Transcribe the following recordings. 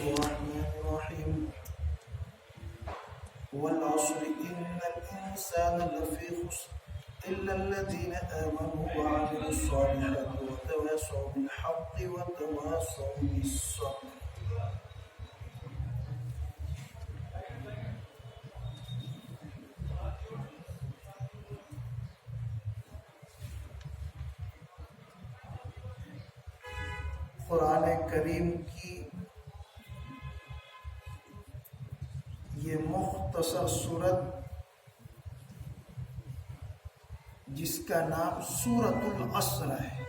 الرحمن الرحيم والعصر إن الإنسان لفي خسر إلا الذين آمنوا وعملوا الصالحات وتواصوا بالحق وتواصوا بالصبر. قرآن کریم کی یہ مختصر سورت جس کا نام سورۃ العصر ہے،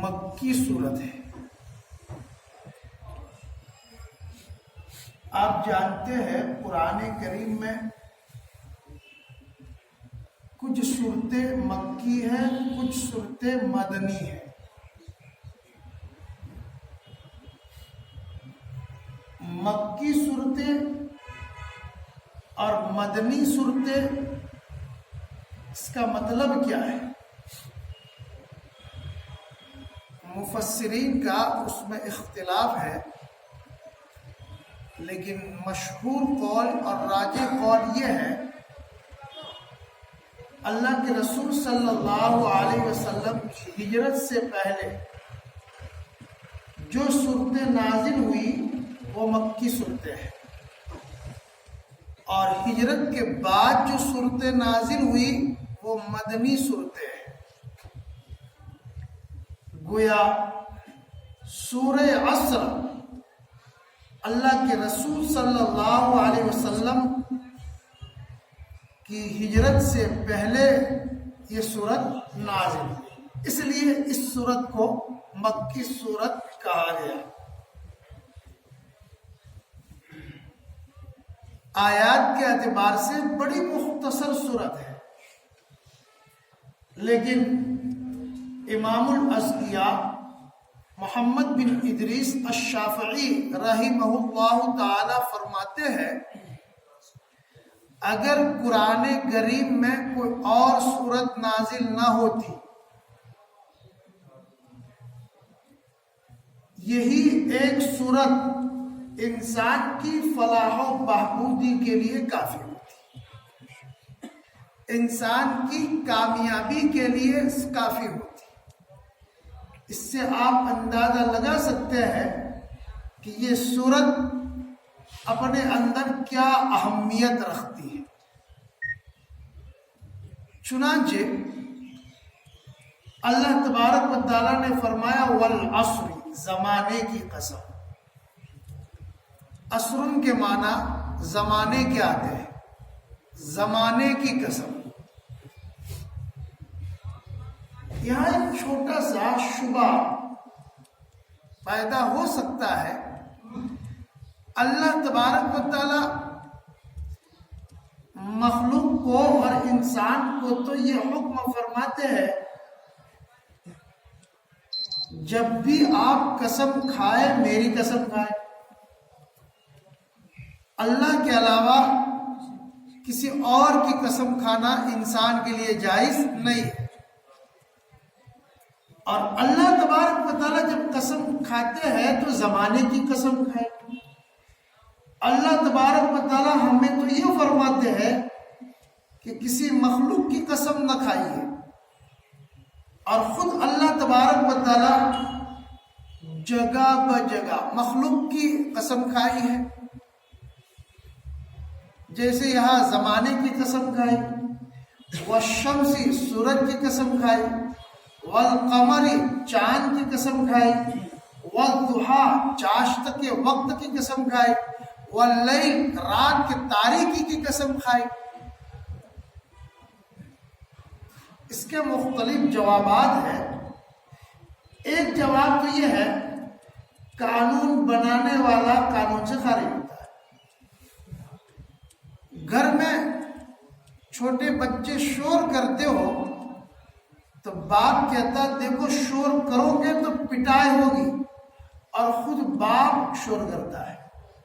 مکی سورت ہے۔ آپ جانتے ہیں قرآن کریم میں کچھ صورتیں مکی ہیں، کچھ صورتیں مدنی ہیں۔ مکی صورتیں اور مدنی صورتیں، اس کا مطلب کیا ہے؟ مفسرین کا اس میں اختلاف ہے، لیکن مشہور قول اور راجح قول یہ ہے، اللہ کے رسول صلی اللہ علیہ وسلم کی ہجرت سے پہلے جو صورتیں نازل ہوئی وہ مکی صورتیں ہیں، اور ہجرت کے بعد جو صورتیں نازل ہوئی وہ مدنی صورتیں ہیں۔ گویا سورہ عصر اللہ کے رسول صلی اللہ علیہ وسلم کی ہجرت سے پہلے یہ سورت نازل ہوئی، اس لیے اس سورت کو مکی سورت کہا گیا۔ آیات کے اعتبار سے بڑی مختصر سورت ہے، لیکن امام الازکیاء محمد بن ادریس الشافعی رحمہ اللہ تعالی فرماتے ہیں، اگر قرآن کریم میں کوئی اور سورت نازل نہ ہوتی، یہی ایک سورت انسان کی فلاح و بہبودی کے لیے کافی ہوتی، انسان کی کامیابی کے لیے کافی ہوتی۔ اس سے آپ اندازہ لگا سکتے ہیں کہ یہ سورت اپنے اندر کیا اہمیت رکھتی ہے۔ چنانچہ اللہ تبارک و تعالیٰ نے فرمایا والعصر، زمانے کی قسم۔ عصر کے معنی زمانے کے آتے ہیں، زمانے کی قسم۔ یہاں ایک چھوٹا سا شبہ پیدا ہو سکتا ہے، اللہ تبارک و تعالی مخلوق کو اور انسان کو تو یہ حکم فرماتے ہیں جب بھی آپ قسم کھائے میری قسم کھائے، اللہ کے علاوہ کسی اور کی قسم کھانا انسان کے لیے جائز نہیں ہے۔ اور اللہ تبارک و تعالی جب قسم کھاتے ہیں تو زمانے کی قسم کھائے۔ اللہ تبارک و تعالی ہمیں تو یہ فرماتے ہیں کہ کسی مخلوق کی قسم نہ کھائیے، اور خود اللہ تبارک و تعالی جگہ بجگہ مخلوق کی قسم کھائی ہے، جیسے یہاں زمانے کی قسم کھائی، والشمس سورج کی قسم کھائی، والقمر چاند کی قسم کھائی، والضحیٰ چاشت کے وقت کی قسم کھائی، واللیل رات کے تاریکی کی قسم کھائی۔ اس کے مختلف جوابات ہیں۔ ایک جواب تو یہ ہے، قانون بنانے والا قانون سے خارج ہوتا ہے۔ گھر میں چھوٹے بچے شور کرتے ہو تو باپ کہتا دیکھو شور کرو گے تو پٹائی ہوگی، اور خود باپ شور کرتا ہے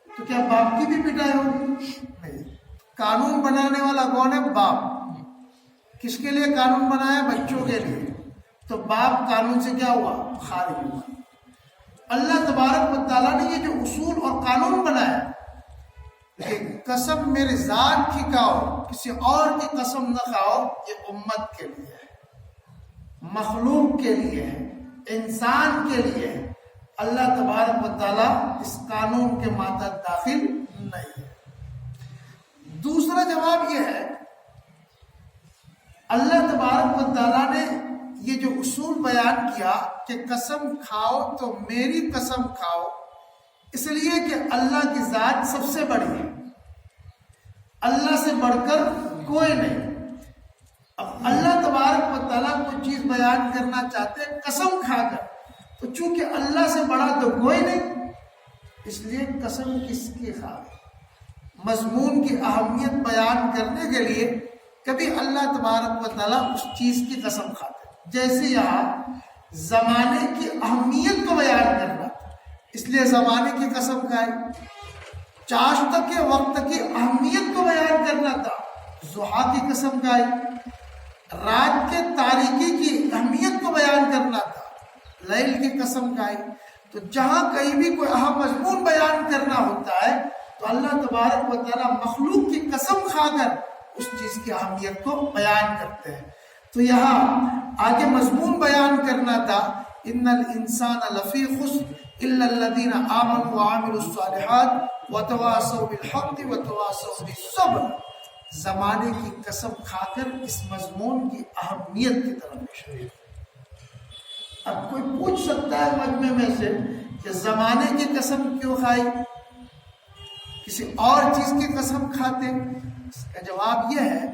تو کیا باپ کی بھی پٹائی ہوگی؟ نہیں۔ قانون بنانے والا کون ہے؟ باپ۔ کس کے لیے قانون بنایا؟ بچوں کے لیے۔ تو باپ قانون سے کیا ہوا؟ خارج ہوا۔ اللہ تبارک و تعالیٰ نے یہ جو اصول اور قانون بنایا کہ قسم میرے ذات کی کھاؤ، کسی اور کی قسم نہ کھاؤ، یہ امت کے لیے ہے، مخلوق کے لیے ہے، انسان کے لیے ہے۔ اللہ تبارک و تعالیٰ اس قانون کے ماتحت داخل نہیں ہے۔ دوسرا جواب یہ ہے، اللہ تبارک و تعالیٰ نے یہ جو اصول بیان کیا کہ قسم کھاؤ تو میری قسم کھاؤ، اس لیے کہ اللہ کی ذات سب سے بڑی ہے، اللہ سے بڑھ کر کوئی نہیں۔ اب اللہ تبارک و تعالیٰ کوئی چیز بیان کرنا چاہتے ہیں قسم کھا کر، تو چونکہ اللہ سے بڑا تو کوئی نہیں، اس لیے قسم کس کی کھاؤ؟ مضمون کی اہمیت بیان کرنے کے لیے کبھی اللہ تبارک و تعالیٰ اس چیز کی قسم کھاتے، جیسے یہاں زمانے کی اہمیت کو بیان کرنا، اس لیے زمانے کی قسم کھائی۔ چاشت کے وقت کی اہمیت کو بیان کرنا تھا، ضحیٰ کی قسم کھائی۔ رات کے تاریکی کی اہمیت کو بیان کرنا تھا، لیل کی قسم کھائی۔ تو جہاں کہیں بھی کوئی اہم مضمون بیان کرنا ہوتا ہے تو اللہ تبارک و تعالیٰ مخلوق کی قسم کھا کر اس چیز کی اہمیت کو بیان کرتے ہیں۔ تو یہاں آگے مضمون بیان کرنا تھا، ان الانسان لفی خسر الا الذین آمنوا وعملوا الصالحات وتواصوا بالحق وتواصوا بالصبر۔ زمانے کی قسم کھا کر اس مضمون کی اہمیت کی طرف اشارہ۔ اب کوئی پوچھ سکتا ہے مجمع میں سے کہ زمانے کی قسم کیوں کھائی، کسی اور چیز کی قسم کھاتے؟ اس کا جواب یہ ہے،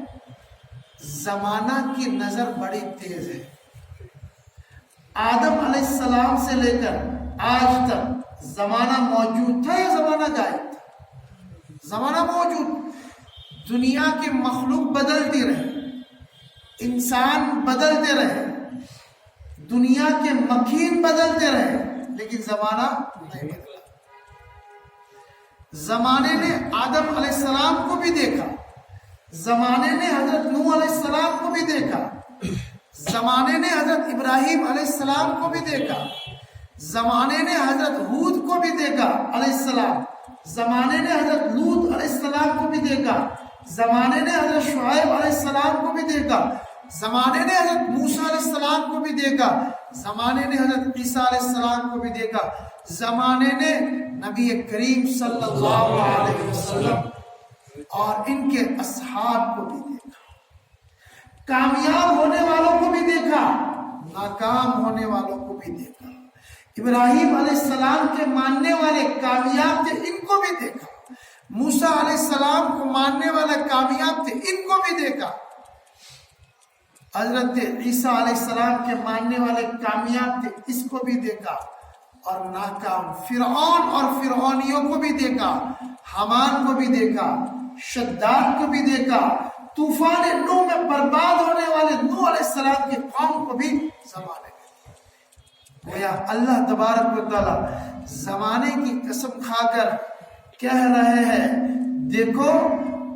زمانہ کی نظر بڑی تیز ہے۔ آدم علیہ السلام سے لے کر آج تک زمانہ موجود تھا یا زمانہ غائب تھا؟ زمانہ موجود۔ دنیا کی مخلوق بدلتی رہے، انسان بدلتے رہے، دنیا کے مکین بدلتے رہے، لیکن زمانہ نہیں بدلا۔ زمانے نے آدم علیہ السلام کو بھی دیکھا، زمانے نے حضرت نوح علیہ السلام کو بھی دیکھا، زمانے نے حضرت ابراہیم علیہ السلام کو بھی دیکھا، زمانے نے حضرت ہود کو بھی دیکھا علیہ السلام، زمانے نے حضرت لوط علیہ السلام کو بھی دیکھا، زمانے نے حضرت شعیب علیہ السلام کو بھی دیکھا، زمانے نے حضرت موسیٰ علیہ السلام کو بھی دیکھا، زمانے نے حضرت عیسیٰ علیہ السلام کو بھی دیکھا، زمانے نے نبی کریم صلی اللہ علیہ وسلم اور ان کے اصحاب کو بھی دیکھا۔ کامیاب ہونے والوں کو بھی دیکھا، ناکام ہونے والوں کو بھی دیکھا۔ ابراہیم علیہ السلام کے ماننے والے کامیاب تھے، ان کو بھی دیکھا۔ موسیٰ علیہ السلام کو ماننے والے کامیاب تھے، ان کو بھی دیکھا۔ حضرت عیسیٰ علیہ السلام کے ماننے والے کامیاب تھے، اس کو بھی دیکھا۔ اور ناکام فرعون اور فرعونیوں کو بھی دیکھا، حامان کو بھی دیکھا، شداد کو بھی دیکھا، طوفان نوح میں برباد ہونے والے نوح علیہ السلام کی قوم کو بھی زمانے میں۔ گویا اللہ تبارک و تعالی زمانے کی قسم کھا کر کہہ رہے ہیں، دیکھو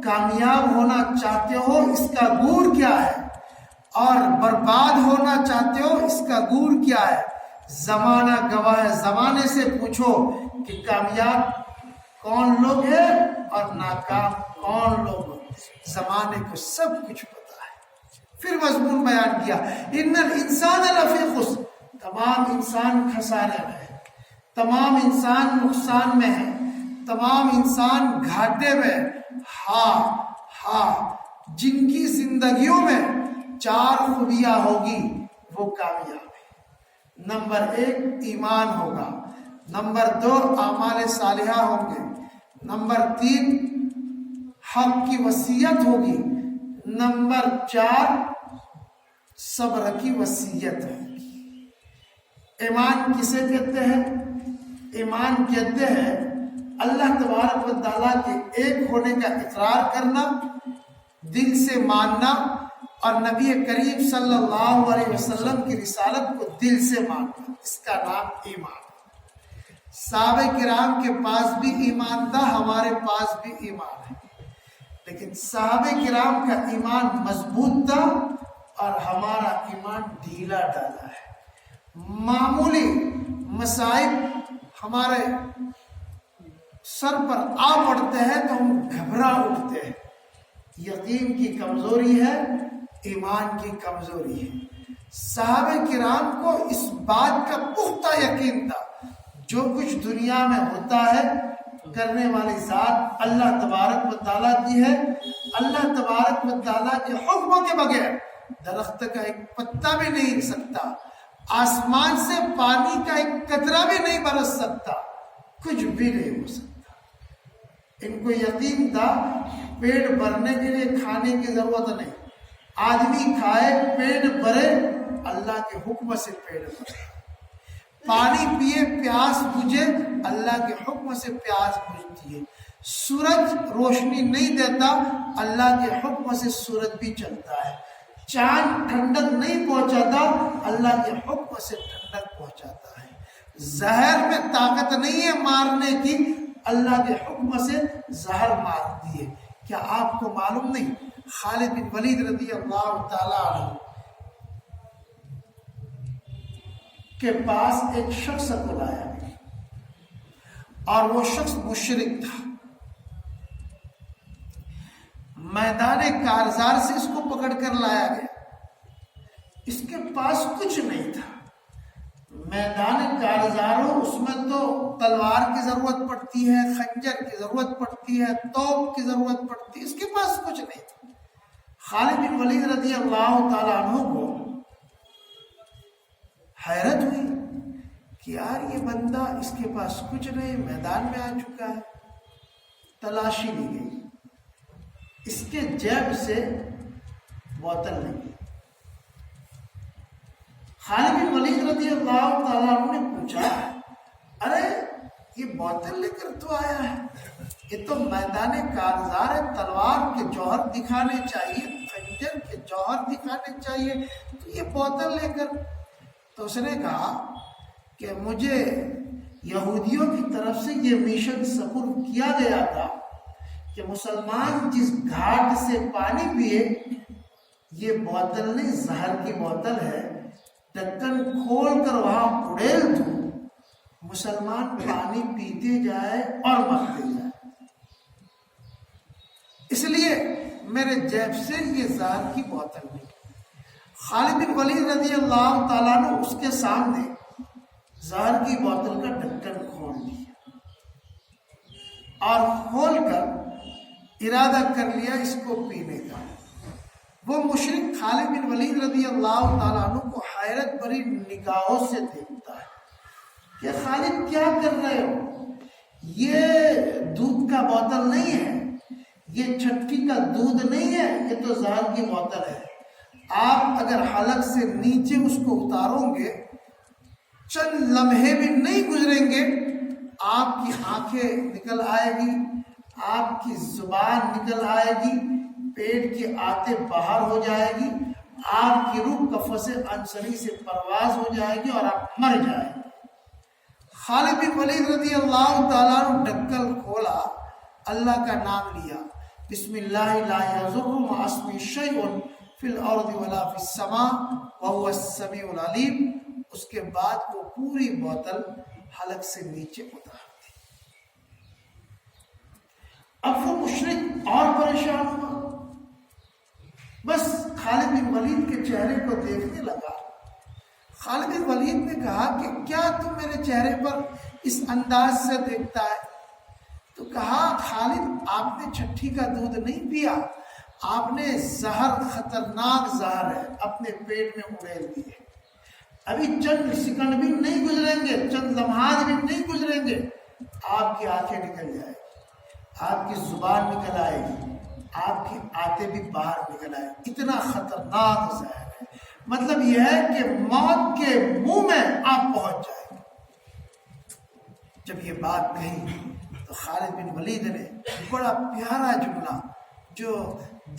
کامیاب ہونا چاہتے ہو اس کا گور کیا ہے، اور برباد ہونا چاہتے ہو اس کا گور کیا ہے۔ زمانہ گواہ ہے، زمانے سے پوچھو کہ کامیاب کون لوگ ہیں اور ناکام کون لوگ ہیں۔ زمانے کو سب کچھ پتا ہے۔ پھر مضمون بیان کیا، ان الانسان لفی خسر، تمام انسان خسارے میں ہے، تمام انسان نقصان میں ہے، تمام انسان گھاٹے میں۔ ہاں جن کی زندگیوں میں 4 خوبیاں ہوگی وہ کامیاب ہے۔ نمبر 1 ایمان ہوگا، نمبر 2 اعمال صالحہ ہوں گے، نمبر 3 حق کی وصیت ہوگی، نمبر 4 صبر کی وصیت ہوگی۔ ایمان کسے کہتے ہیں؟ ایمان کہتے ہیں اللہ تبارک و تعالیٰ کے ایک ہونے کا اقرار کرنا، دل سے ماننا، اور نبی کریم صلی اللہ علیہ وسلم کی رسالت کو دل سے ماننا، اس کا نام ایمان۔ صحابہ کرام کے پاس بھی ایمان تھا، ہمارے پاس بھی ایمان ہے، لیکن صحابہ کرام کا ایمان مضبوط تھا اور ہمارا ایمان ڈھیلا ڈالا ہے۔ معمولی مصائب ہمارے سر پر آ پڑتے ہیں تو ہم گھبرا اٹھتے ہیں. یقین کی کمزوری ہے، ایمان کی کمزوری ہے. صحابہ کرام کو اس بات کا پختہ یقین تھا جو کچھ دنیا میں ہوتا ہے کرنے والی ذات اللہ تبارک و تعالیٰ کی ہے. اللہ تبارک و تعالیٰ کے حکم کے بغیر درخت کا ایک پتا بھی نہیں ہل سکتا، آسمان سے پانی کا ایک قطرہ بھی نہیں برس سکتا، کچھ بھی نہیں ہو سکتا. ان کو یقین تھا پیٹ بھرنے کے لیے کھانے کی ضرورت نہیں، آدمی کھائے پیٹ بھرے، اللہ کے حکم سے پیٹ بھرے. پانی پیے پیاس بجھے، اللہ کے حکم سے پیاس بجھتی ہے. سورج روشنی نہیں دیتا، اللہ کے حکم سے سورج بھی چلتا ہے. چاند ٹھنڈک نہیں پہنچاتا، اللہ کے حکم سے ٹھنڈک پہنچاتا ہے. زہر میں طاقت نہیں ہے مارنے کی، اللہ کے حکم سے زہر مارتی ہے. کیا آپ کو معلوم نہیں خالد بن ولید رضی اللہ تعالی عنہ کے پاس ایک شخص کو لایا گیا اور وہ شخص مشرک تھا. میدان کارزار سے اس کو پکڑ کر لایا گیا. اس کے پاس کچھ نہیں تھا. میدان کارزاروں اس میں تو تلوار کی ضرورت پڑتی ہے، خنجر کی ضرورت پڑتی ہے، توپ کی ضرورت پڑتی ہے. اس کے پاس کچھ نہیں تھا. خالد بن ولید رضی اللہ تعالیٰ عنہ کو حیرت ہوئی کہ یار یہ بندہ اس کے پاس کچھ نہیں، میدان میں آ چکا ہے. تلاشی لی گئی، اس کے جیب سے بوتل نکلی. خالد بن ولید رضی اللہ تعالیٰ عنہ نے پوچھا ارے یہ بوتل لے کر تو آیا ہے، یہ تو میدان کارزار ہے، تلوار کے جوہر دکھانے چاہیے، خنجر کے جوہر دکھانے چاہیے، تو یہ بوتل لے کر. تو اس نے کہا کہ مجھے یہودیوں کی طرف سے یہ مشن سپرد کیا گیا تھا کہ مسلمان جس گھاٹ سے پانی پیے، یہ بوتل نہیں زہر کی بوتل ہے، ڈھکن کھول کر وہاں اڑیل دو، مسلمان پانی پیتے جائے اور مرتے جائے. اس لیے میرے جیب سے یہ زہر کی بوتل نہیں. خالد بن ولید رضی اللہ تعالیٰ نے اس کے سامنے زہر کی بوتل کا ڈھکن کھول دیا اور کھول کر ارادہ کر لیا اس کو پینے کا. وہ مشرک خالد بن ولید رضی اللہ تعالیٰ عنہ کو حیرت بھری نگاہوں سے دیکھتا ہے کہ خالد کیا کر رہے ہو، یہ دودھ کا بوتل نہیں ہے، یہ چھٹکی کا دودھ نہیں ہے، یہ تو زہر کی بوتل ہے. آپ اگر حلق سے نیچے اس کو اتارو گے، چند لمحے بھی نہیں گزریں گے، آپ کی آنکھیں نکل آئے گی، آپ کی زبان نکل آئے گی، پیٹ کی آتے باہر ہو جائے گی، آپ کی روح قفس عنصری سے پرواز ہو جائے گی اور آپ مر جائیں گے. خالد بن ولید رضی اللہ تعالیٰ نے ڈھکن کھولا، اللہ کا نام لیا، بسم اللہ لا یضر مع اسمہ شیء فی الارض ولا فی السماء وهو السمیع العلیم. اس کے بعد وہ پوری بوتل حلق سے نیچے اتار دی. اب وہ مشرک اور پریشان ہوا، بس خالد بن ولید کے چہرے کو دیکھنے لگا. خالد بن ولید نے کہا کہ کیا تم میرے چہرے پر اس انداز سے دیکھتا ہے؟ تو کہا خالد آپ نے چھٹی کا دودھ نہیں پیا، آپ نے زہر، خطرناک زہر ہے، اپنے پیٹ میں اڑیل دیے. ابھی چند سیکنڈ بھی نہیں گزریں گے، چند لمحات بھی نہیں گزریں گے، آپ کی آنکھیں نکل جائیں گی، آپ کی زبان نکل آئے گی، آپ کی آتے بھی باہر نکل آئے. اتنا خطرناک زہر ہے. مطلب یہ ہے کہ موت کے منہ میں آپ پہنچ جائیں گے. جب یہ بات کہی تو خالد بن ولید نے بڑا پیارا جملہ جو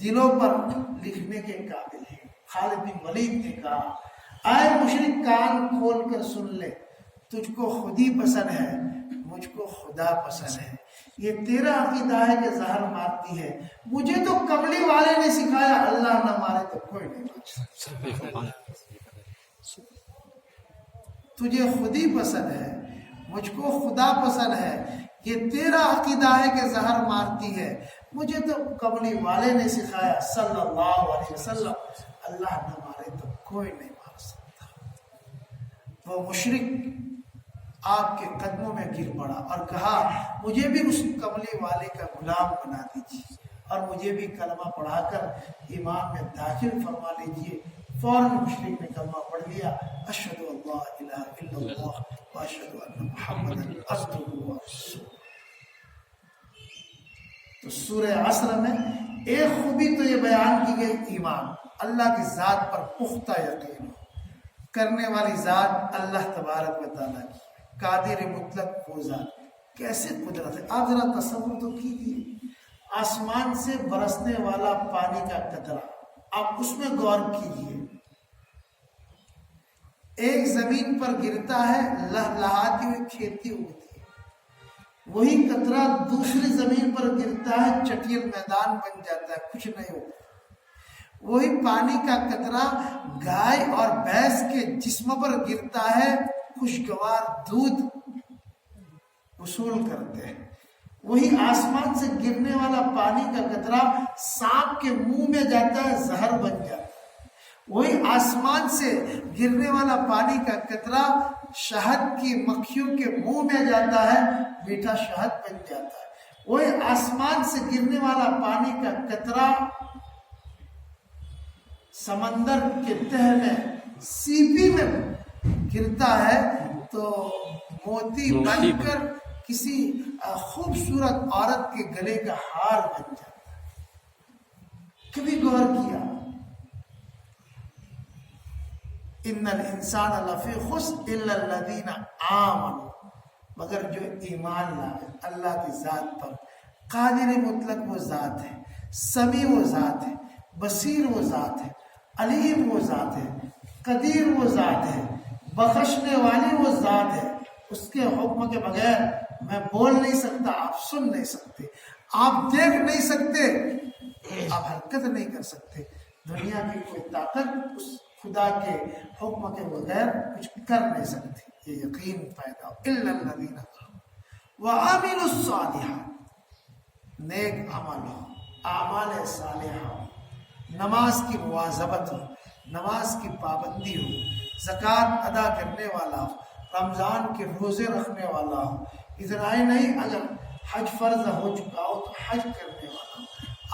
دلوں پر لکھنے کے قابل ہے. خالد بن ولید نے کہا اے مشرک کان کھول کر سن لے، تجھ کو خود ہی پسند ہے، مجھ کو خدا پسند ہے. یہ تیرا عقیدہ ہے کہ زہر مارتی ہے، مجھے تو کملی والے نے سکھایا اللہ نہ مارے تو کوئی نہیں بچ سکتا. تجھے خود ہی پسند ہے، مجھ کو خدا پسند ہے، یہ تیرا عقیدہ ہے کہ زہر مارتی ہے، مجھے تو کملی والے نے سکھایا صلی اللہ علیہ وسلم، اللہ نہ مارے تو کوئی نہیں مار سکتا۔ وہ مشرک آپ کے قدموں میں گر پڑا اور کہا مجھے بھی اس کملی والے کا غلام بنا دیجیے اور مجھے بھی کلمہ پڑھا کر ایمان میں داخل فرما لیجیے۔ فوراً مشرک نے کلمہ پڑھ لیا، اشہد ان لا الہ الا اللہ واشہد ان محمدا عبدہ ورسولہ۔ تو سورہ عصر میں ایک خوبی تو یہ بیان کی گئی، ایمان، اللہ کی ذات پر پختہ یقین کرنے والی ذات اللہ تبارک و تعالیٰ کی، قادر مطلق وہ ذات، کیسے قدرت ہے۔ آپ ذرا تصور تو کیجیے، آسمان سے برسنے والا پانی کا قطرہ، آپ اس میں غور کیجیے، ایک زمین پر گرتا ہے، لہلہاتی ہوئی کھیتی ہوتی ہے، وہی قطرہ دوسری زمین پر گرتا ہے، چٹیل میدان بن جاتا ہے، کچھ نہیں ہوتا۔ وہی پانی کا قطرہ گائے اور بھینس کے جسم پر گرتا ہے، خوشگوار دودھ وصول کرتے ہیں۔ وہی آسمان سے گرنے والا پانی کا قطرہ سانپ کے منہ میں جاتا ہے، زہر بن جاتا ہے۔ وہی آسمان سے گرنے والا پانی کا قطرہ شہد کی مکھیوں کے منہ میں جاتا ہے، میٹھا شہد بن جاتا ہے۔ وہی آسمان سے گرنے والا پانی کا قطرہ سمندر کے تہ میں سیپی میں گرتا ہے تو موتی بن کر کسی خوبصورت عورت کے گلے کا ہار بن جاتا ہے۔ کبھی غور کیا؟ ان الانسان لفی خسر الا الذین آمنوا، مگر جو ایمان لائے اللہ کی ذات پر۔ قادر مطلق وہ ذات ہے، سمیع وہ ذات ہے، بصیر وہ ذات ہے، علیم وہ ذات ہے، قدیر وہ ذات ہے، بخشنے والی وہ ذات ہے۔ اس کے حکم کے بغیر میں بول نہیں سکتا، آپ سن نہیں سکتے، آپ دیکھ نہیں سکتے، آپ حرکت نہیں کر سکتے۔ دنیا کی کوئی طاقت اس خدا کے حکم کے بغیر کچھ کر نہیں سکتی، یہ یقین پیدا ہو۔ الا الذین وعملوا الصالحات، نیک عمل ہو، اعمال صالحہ ہو، نماز کی مواظبت ہو، نماز کی پابندی ہو، زکوٰۃ ادا کرنے والا ہو، رمضان کے روزے رکھنے والا ہو، اتنا ہی نہیں اگر حج فرض ہو چکا ہو تو حج کرنے والا ہو۔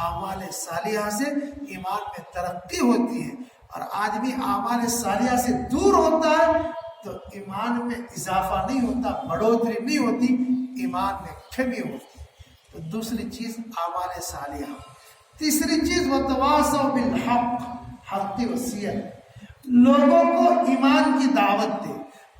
اعمال صالحہ سے ایمان میں ترقی ہوتی ہے، اور آدمی اعمال صالحہ سے دور ہوتا ہے تو ایمان میں اضافہ نہیں ہوتا، بڑھوتری نہیں ہوتی، ایمان میں کمی ہوتی۔ تو دوسری چیز اعمال صالحہ۔ تیسری چیز وتواصوا بالحق، حق کی وصیت، لوگوں کو ایمان کی دعوت دے،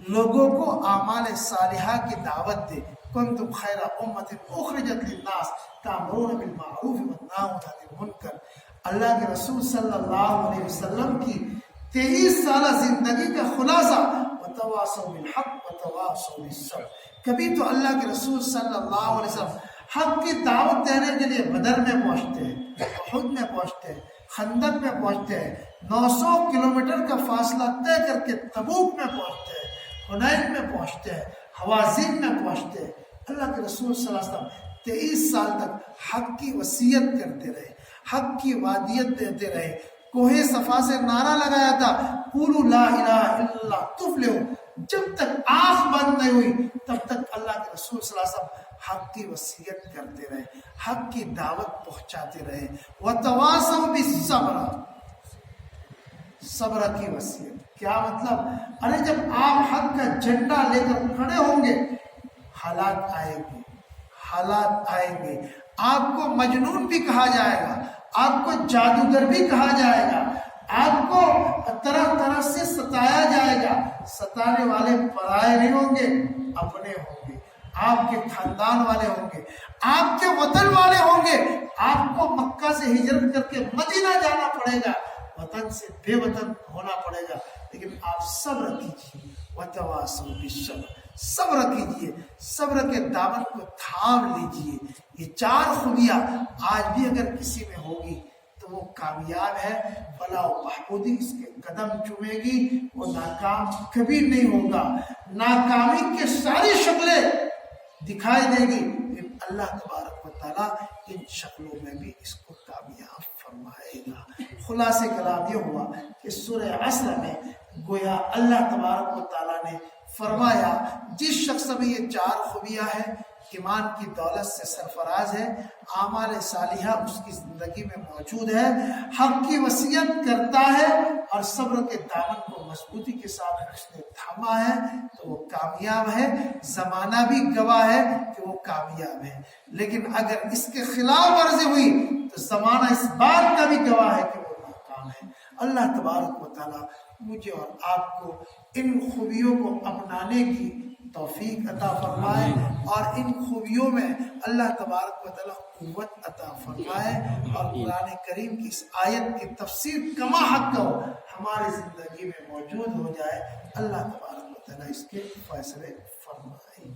لوگوں کو اعمال صالحہ کی دعوت دے۔ کنتم خیر امۃ اخرجت للناس تأمرون بالمعروف وتنہون عن المنکر۔ اللہ کے رسول صلی اللہ علیہ وسلم کی 23 سالہ زندگی کا خلاصہ وتواصوا بالحق وتواصوا بالصبر۔ کبھی تو اللہ کے رسول صلی اللہ علیہ وسلم حق کی دعوت دینے کے لیے بدر میں پہنچتے ہیں، احد میں پہنچتے ہیں، خندق میں پہنچتے ہیں، 900 کلومیٹر کا فاصلہ طے کر کے تبوک میں پہنچتے ہیں، حنین میں پہنچتے ہیں، حوازن میں پہنچتے ہیں۔ اللہ کے رسول صلی اللہ علیہ وسلم 23 سال تک حق کی وصیت کرتے رہے، حق کی وعدیت دیتے رہے۔ کوہ صفا سے نعرہ لگایا تھا قولوا لا الہ الا اللہ تفلحوا، جب تک آنکھ بند نہیں ہوئی تب تک اللہ کے رسول صلی اللہ علیہ وسلم حق کی وصیت کرتے رہے، حق کی دعوت پہنچاتے رہے۔ وتواصوا بالصبر، صبر کی وصیت۔ کیا مطلب؟ ارے جب آپ حق کا جھنڈا لے کر کھڑے ہوں گے، حالات آئیں گے، حالات آئیں گے، آپ کو مجنون بھی کہا جائے گا، آپ کو جادوگر بھی کہا جائے گا، آپ کو طرح طرح سے ستایا جائے گا۔ ستانے والے پرائے نہیں ہوں گے، اپنے ہوں گے، آپ کے خاندان والے ہوں گے، آپ کے وطن والے ہوں گے۔ آپ کو مکہ سے ہجرت کر کے مدینہ جانا پڑے گا، وطن سے بے وطن ہونا پڑے گا، لیکن آپ صبر کیجیے۔ وتواصوا بالصبر، صبر کیجیے، صبر کے دامن کو تھام لیجیے۔ یہ 4 خوبیاں آج بھی اگر کسی میں ہوگی تو وہ کامیاب ہے، فلاح و بہبودی اس کے قدم چومے گی، وہ ناکام کبھی نہیں ہوگا، ناکامی کی ساری شکلیں دکھائی دے گی، لیکن اللہ تبارک و تعالیٰ ان شکلوں میں بھی اس کو کامیاب فرمائے گا۔ خلاصے کلام یہ ہوا کہ سورہ عصر میں گویا اللہ تبارک و تعالیٰ نے فرمایا جس شخص میں یہ 4 خوبیاں ہیں، ایمان کی دولت سے سرفراز ہے، اعمال صالحہ اس کی زندگی میں موجود ہے، حق کی وصیت کرتا ہے اور صبر کے دامن کو مضبوطی کے ساتھ اس نے تھاما ہے، تو وہ کامیاب ہے، زمانہ بھی گواہ ہے کہ وہ کامیاب ہے۔ لیکن اگر اس کے خلاف ورزی ہوئی تو زمانہ اس بات کا بھی گواہ ہے کہ وہ ناکام ہے۔ اللہ تبارک و تعالیٰ مجھے اور آپ کو ان خوبیوں کو اپنانے کی توفیق عطا فرمائے اور ان خوبیوں میں اللہ تبارک و تعالیٰ قوت عطا فرمائے، اور قرآن کریم کی اس آیت کی تفسیر کما حق ہو ہماری زندگی میں موجود ہو جائے۔ اللہ تبارک و تعالیٰ اس کے فیصلے فرمائے۔